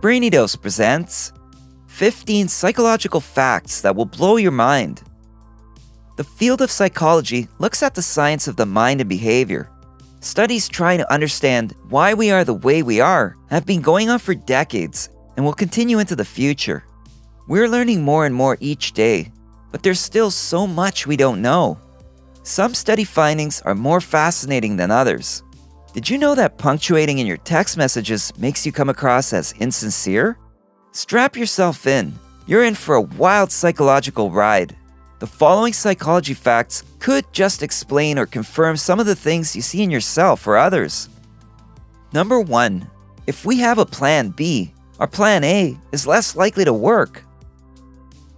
Brainy Dose presents 15 psychological facts that will blow your mind. The field of psychology looks at the science of the mind and behavior. Studies trying to understand why we are the way we are have been going on for decades and will continue into the future. We're learning more and more each day, but there's still so much we don't know. Some study findings are more fascinating than others. Did you know that punctuating in your text messages makes you come across as insincere? Strap yourself in. You're in for a wild psychological ride. The following psychology facts could just explain or confirm some of the things you see in yourself or others. Number 1. If we have a plan B, our plan A is less likely to work.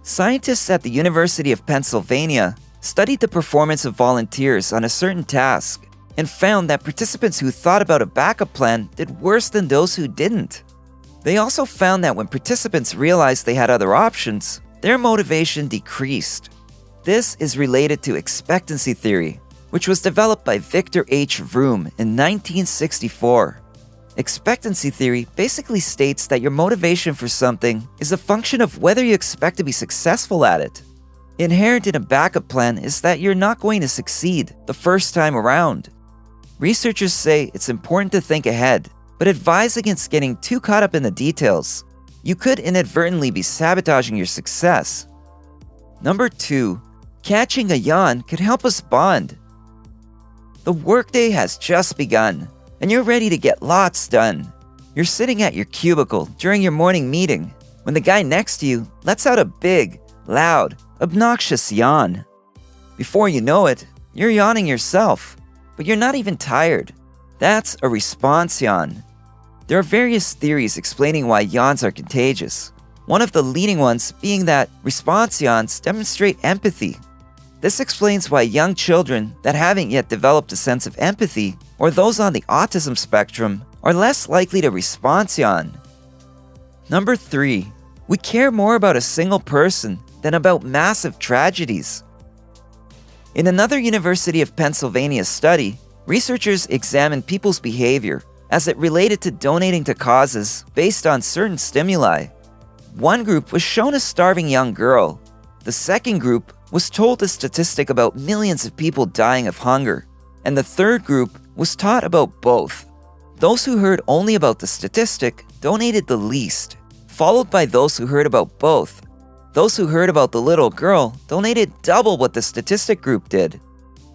Scientists at the University of Pennsylvania studied the performance of volunteers on a certain task and found that participants who thought about a backup plan did worse than those who didn't. They also found that when participants realized they had other options, their motivation decreased. This is related to expectancy theory, which was developed by Victor H. Vroom in 1964. Expectancy theory basically states that your motivation for something is a function of whether you expect to be successful at it. Inherent in a backup plan is that you're not going to succeed the first time around. Researchers say it's important to think ahead, but advise against getting too caught up in the details. You could inadvertently be sabotaging your success. Number 2. Catching a yawn could help us bond. The workday has just begun, and you're ready to get lots done. You're sitting at your cubicle during your morning meeting when the guy next to you lets out a big, loud, obnoxious yawn. Before you know it, you're yawning yourself, but you're not even tired. That's a response yawn. There are various theories explaining why yawns are contagious. One of the leading ones being that response yawns demonstrate empathy. This explains why young children that haven't yet developed a sense of empathy, or those on the autism spectrum, are less likely to response yawn. Number 3. We care more about a single person than about massive tragedies. In another University of Pennsylvania study, researchers examined people's behavior as it related to donating to causes based on certain stimuli. One group was shown a starving young girl. The second group was told a statistic about millions of people dying of hunger. And the third group was taught about both. Those who heard only about the statistic donated the least, followed by those who heard about both. Those who heard about the little girl donated double what the statistic group did.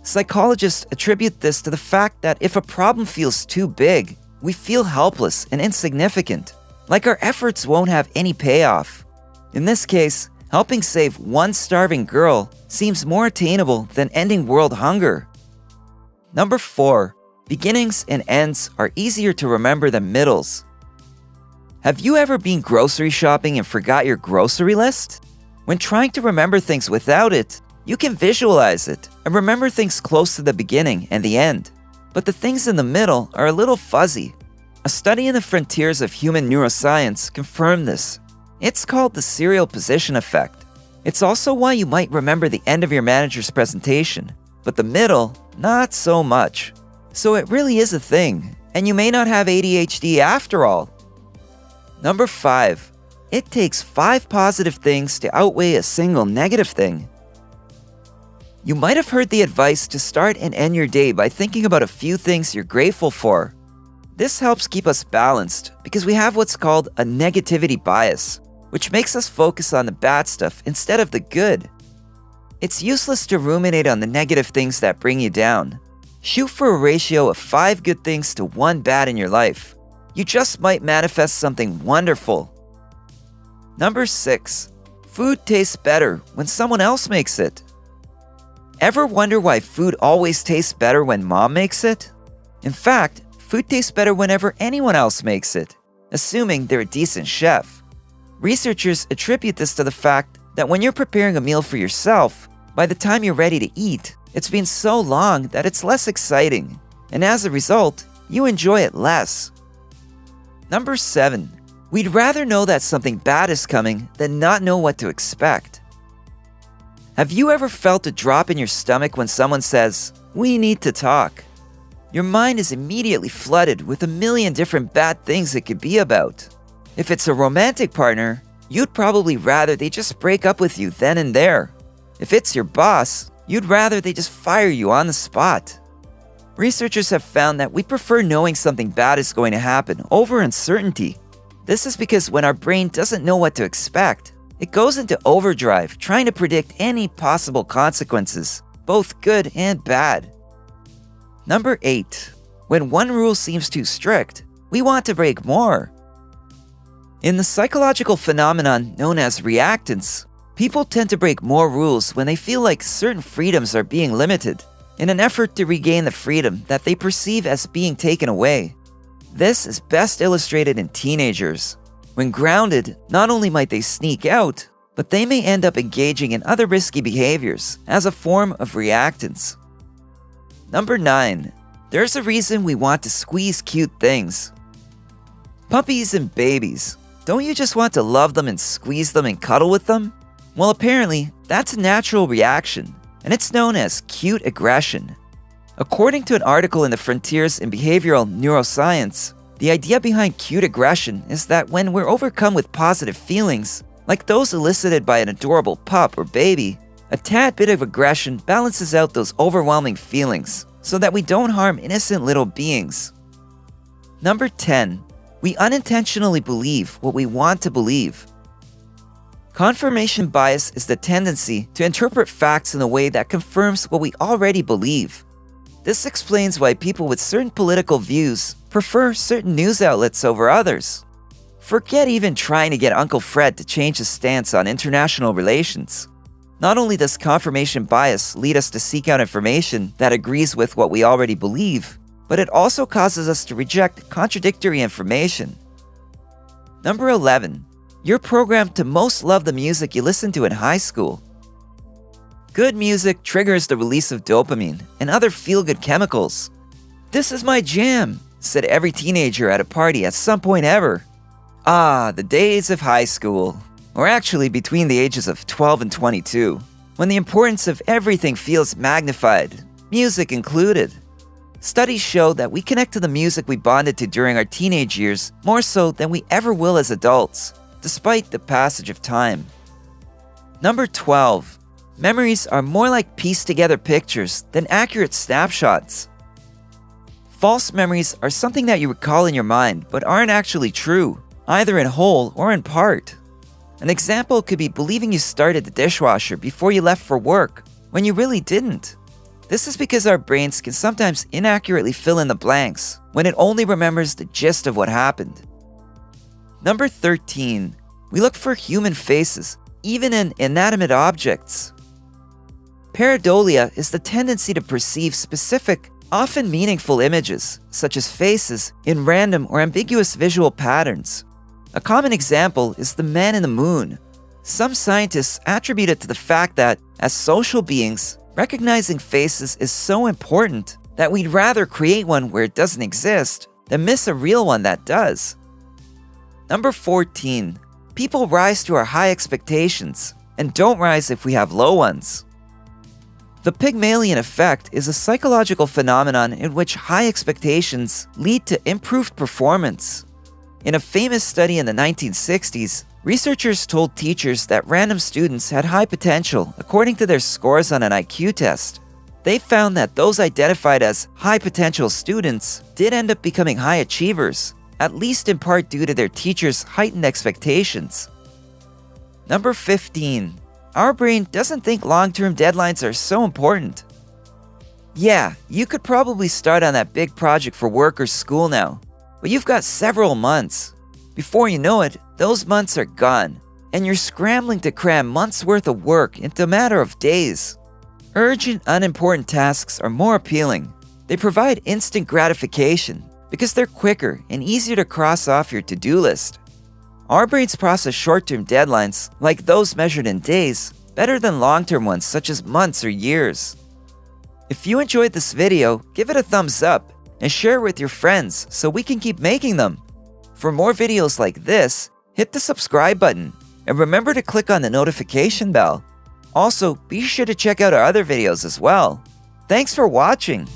Psychologists attribute this to the fact that if a problem feels too big, we feel helpless and insignificant, like our efforts won't have any payoff. In this case, helping save one starving girl seems more attainable than ending world hunger. Number 4. Beginnings and ends are easier to remember than middles. Have you ever been grocery shopping and forgot your grocery list? When trying to remember things without it, you can visualize it and remember things close to the beginning and the end. But the things in the middle are a little fuzzy. A study in the frontiers of human neuroscience confirmed this. It's called the serial position effect. It's also why you might remember the end of your manager's presentation, but the middle, not so much. So it really is a thing, and you may not have ADHD after all. Number 5. It takes 5 positive things to outweigh a single negative thing. You might have heard the advice to start and end your day by thinking about a few things you're grateful for. This helps keep us balanced because we have what's called a negativity bias, which makes us focus on the bad stuff instead of the good. It's useless to ruminate on the negative things that bring you down. Shoot for a ratio of 5 good things to 1 bad in your life. You just might manifest something wonderful. Number 6. Food tastes better when someone else makes it. Ever wonder why food always tastes better when mom makes it? In fact, food tastes better whenever anyone else makes it, assuming they're a decent chef. Researchers attribute this to the fact that when you're preparing a meal for yourself, by the time you're ready to eat, it's been so long that it's less exciting, and as a result, you enjoy it less. Number 7. We'd rather know that something bad is coming than not know what to expect. Have you ever felt a drop in your stomach when someone says, "We need to talk"? Your mind is immediately flooded with a million different bad things it could be about. If it's a romantic partner, you'd probably rather they just break up with you then and there. If it's your boss, you'd rather they just fire you on the spot. Researchers have found that we prefer knowing something bad is going to happen over uncertainty. This is because when our brain doesn't know what to expect, it goes into overdrive trying to predict any possible consequences, both good and bad. Number 8. When one rule seems too strict, we want to break more. In the psychological phenomenon known as reactance, people tend to break more rules when they feel like certain freedoms are being limited, in an effort to regain the freedom that they perceive as being taken away. This is best illustrated in teenagers. When grounded, not only might they sneak out, but they may end up engaging in other risky behaviors as a form of reactance. Number 9. There's a reason we want to squeeze cute things. Puppies and babies. Don't you just want to love them and squeeze them and cuddle with them? Well, apparently, that's a natural reaction, and it's known as cute aggression. According to an article in the Frontiers in Behavioral Neuroscience, the idea behind cute aggression is that when we're overcome with positive feelings, like those elicited by an adorable pup or baby, a tad bit of aggression balances out those overwhelming feelings so that we don't harm innocent little beings. Number 10. We unintentionally believe what we want to believe. Confirmation bias is the tendency to interpret facts in a way that confirms what we already believe. This explains why people with certain political views prefer certain news outlets over others. Forget even trying to get Uncle Fred to change his stance on international relations. Not only does confirmation bias lead us to seek out information that agrees with what we already believe, but it also causes us to reject contradictory information. Number 11. You're programmed to most love the music you listened to in high school. Good music triggers the release of dopamine and other feel-good chemicals. "This is my jam," said every teenager at a party at some point ever. Ah, the days of high school, or actually between the ages of 12 and 22, when the importance of everything feels magnified, music included. Studies show that we connect to the music we bonded to during our teenage years more so than we ever will as adults, despite the passage of time. Number 12. Memories are more like pieced-together pictures than accurate snapshots. False memories are something that you recall in your mind but aren't actually true, either in whole or in part. An example could be believing you started the dishwasher before you left for work, when you really didn't. This is because our brains can sometimes inaccurately fill in the blanks when it only remembers the gist of what happened. Number 13. We look for human faces, even in inanimate objects. Pareidolia is the tendency to perceive specific, often meaningful images, such as faces, in random or ambiguous visual patterns. A common example is the man in the moon. Some scientists attribute it to the fact that, as social beings, recognizing faces is so important that we'd rather create one where it doesn't exist than miss a real one that does. Number 14. People rise to our high expectations and don't rise if we have low ones. The Pygmalion effect is a psychological phenomenon in which high expectations lead to improved performance. In a famous study in the 1960s, researchers told teachers that random students had high potential according to their scores on an IQ test. They found that those identified as high potential students did end up becoming high achievers, at least in part due to their teachers' heightened expectations. Number 15. Our brain doesn't think long-term deadlines are so important. Yeah, you could probably start on that big project for work or school now, but you've got several months. Before you know it, those months are gone, and you're scrambling to cram months' worth of work into a matter of days. Urgent, unimportant tasks are more appealing. They provide instant gratification because they're quicker and easier to cross off your to-do list. Our brains process short-term deadlines, like those measured in days, better than long-term ones such as months or years. If you enjoyed this video, give it a thumbs up and share it with your friends so we can keep making them. For more videos like this, hit the subscribe button and remember to click on the notification bell. Also, be sure to check out our other videos as well. Thanks for watching!